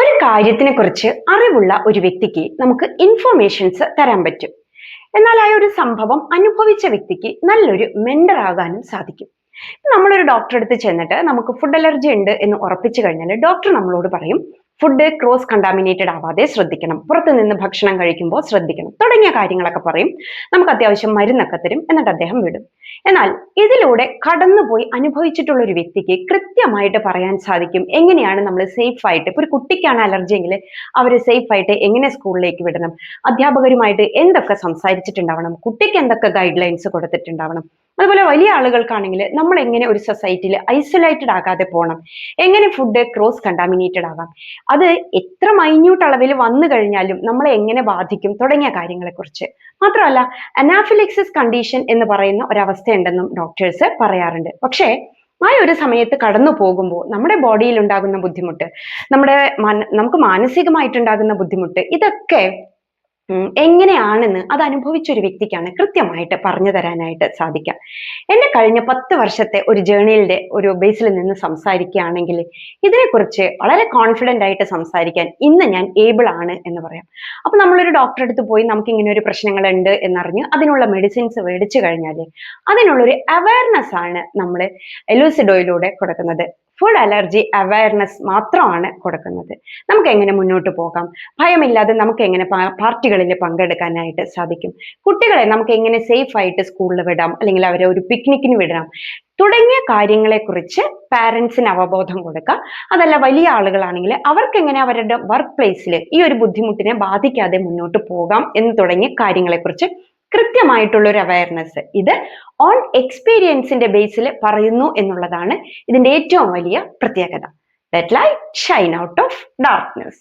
ഒരു കാര്യത്തിനെ കുറിച്ച് അറിവുള്ള ഒരു വ്യക്തിക്ക് നമുക്ക് ഇൻഫർമേഷൻസ് തരാൻ പറ്റും. എന്നാൽ ആ ഒരു സംഭവം അനുഭവിച്ച വ്യക്തിക്ക് നല്ലൊരു മെന്റർ ആകാനും സാധിക്കും. നമ്മളൊരു ഡോക്ടറെ അടുത്ത് ചെന്നിട്ട് നമുക്ക് ഫുഡ് അലർജി ഉണ്ട് എന്ന് ഉറപ്പിച്ചു കഴിഞ്ഞാൽ ഡോക്ടർ നമ്മളോട് പറയും ഫുഡ് ക്രോസ് കണ്ടാമിനേറ്റഡ് ആവാതെ ശ്രദ്ധിക്കണം, പുറത്തു നിന്ന് ഭക്ഷണം കഴിക്കുമ്പോൾ ശ്രദ്ധിക്കണം തുടങ്ങിയ കാര്യങ്ങളൊക്കെ പറയും. നമുക്ക് അത്യാവശ്യം മരുന്നൊക്കെ തരും, എന്നിട്ട് അദ്ദേഹം വിടും. എന്നാൽ ഇതിലൂടെ കടന്നുപോയി അനുഭവിച്ചിട്ടുള്ള ഒരു വ്യക്തിക്ക് കൃത്യമായിട്ട് പറയാൻ സാധിക്കും എങ്ങനെയാണ് നമ്മൾ സേഫ് ആയിട്ട്, ഇപ്പൊ ഒരു കുട്ടിക്കാണ് അലർജി എങ്കിൽ അവരെ സേഫ് ആയിട്ട് എങ്ങനെ സ്കൂളിലേക്ക് വിടണം, അധ്യാപകരുമായിട്ട് എന്തൊക്കെ സംസാരിച്ചിട്ടുണ്ടാവണം, കുട്ടിക്ക് എന്തൊക്കെ ഗൈഡ് ലൈൻസ് കൊടുത്തിട്ടുണ്ടാവണം. അതുപോലെ വലിയ ആളുകൾക്കാണെങ്കിൽ നമ്മൾ എങ്ങനെ ഒരു സൊസൈറ്റിയിൽ ഐസൊലേറ്റഡ് ആകാതെ പോകണം, എങ്ങനെ ഫുഡ് ക്രോസ് കണ്ടാമിനേറ്റഡ് ആകാം, അത് എത്ര മൈന്യൂട്ട് അളവിൽ വന്നു കഴിഞ്ഞാലും നമ്മളെ എങ്ങനെ ബാധിക്കും തുടങ്ങിയ കാര്യങ്ങളെക്കുറിച്ച്. മാത്രമല്ല, അനാഫിലിക്സിസ് കണ്ടീഷൻ എന്ന് പറയുന്ന ഒരവസ്ഥയുണ്ടെന്നും ഡോക്ടേഴ്സ് പറയാറുണ്ട്. പക്ഷേ ആ ഒരു സമയത്ത് കടന്നു പോകുമ്പോൾ നമ്മുടെ ബോഡിയിൽ ഉണ്ടാകുന്ന ബുദ്ധിമുട്ട്, നമുക്ക് മാനസികമായിട്ടുണ്ടാകുന്ന ബുദ്ധിമുട്ട്, ഇതൊക്കെ എങ്ങനെയാണെന്ന് അത് അനുഭവിച്ച ഒരു വ്യക്തിക്കാണ് കൃത്യമായിട്ട് പറഞ്ഞു തരാനായിട്ട് സാധിക്കുക. എന്റെ കഴിഞ്ഞ 10 വർഷത്തെ ഒരു ജേർണിയുടെ ഒരു ബേസിൽ നിന്ന് സംസാരിക്കുകയാണെങ്കിൽ ഇതിനെക്കുറിച്ച് വളരെ കോൺഫിഡന്റ് ആയിട്ട് സംസാരിക്കാൻ ഇന്ന് ഞാൻ ഏബിൾ ആണ് എന്ന് പറയാം. അപ്പൊ നമ്മളൊരു ഡോക്ടറെ അടുത്ത് പോയി നമുക്ക് ഇങ്ങനെ ഒരു പ്രശ്നങ്ങൾ ഉണ്ട് എന്നറിഞ്ഞ് അതിനുള്ള മെഡിസിൻസ് മേടിച്ചു കഴിഞ്ഞാൽ അതിനുള്ളൊരു അവയർനെസ് ആണ് നമ്മൾ എലൂസിഡോയിലൂടെ കൊടുക്കുന്നത്. ഫുഡ് അലർജി അവയർനെസ് മാത്രമാണ് കൊടുക്കുന്നത്. നമുക്ക് എങ്ങനെ മുന്നോട്ട് പോകാം, ഭയമില്ലാതെ നമുക്ക് എങ്ങനെ പാർട്ടികളിൽ പങ്കെടുക്കാനായിട്ട് സാധിക്കും, കുട്ടികളെ നമുക്ക് എങ്ങനെ സേഫ് ആയിട്ട് സ്കൂളിൽ വിടാം, അല്ലെങ്കിൽ അവരെ ഒരു പിക്നിക്കിന് വിടാം തുടങ്ങിയ കാര്യങ്ങളെക്കുറിച്ച് പാരന്റ്സിന് അവബോധം കൊടുക്കുക. അതല്ല, വലിയ ആളുകളാണെങ്കിൽ അവർക്ക് എങ്ങനെ അവരുടെ വർക്ക് പ്ലേസിൽ ഈ ഒരു ബുദ്ധിമുട്ടിനെ ബാധിക്കാതെ മുന്നോട്ട് പോകാം എന്ന് തുടങ്ങിയ കാര്യങ്ങളെക്കുറിച്ച് കൃത്യമായിട്ടുള്ള ഒരു അവയർനെസ് ഇത് ഓൺ എക്സ്പീരിയൻസിന്റെ ബേസിൽ പറയുന്നു എന്നുള്ളതാണ് ഇതിന്റെ ഏറ്റവും വലിയ പ്രത്യേകത. Let light shine out of darkness.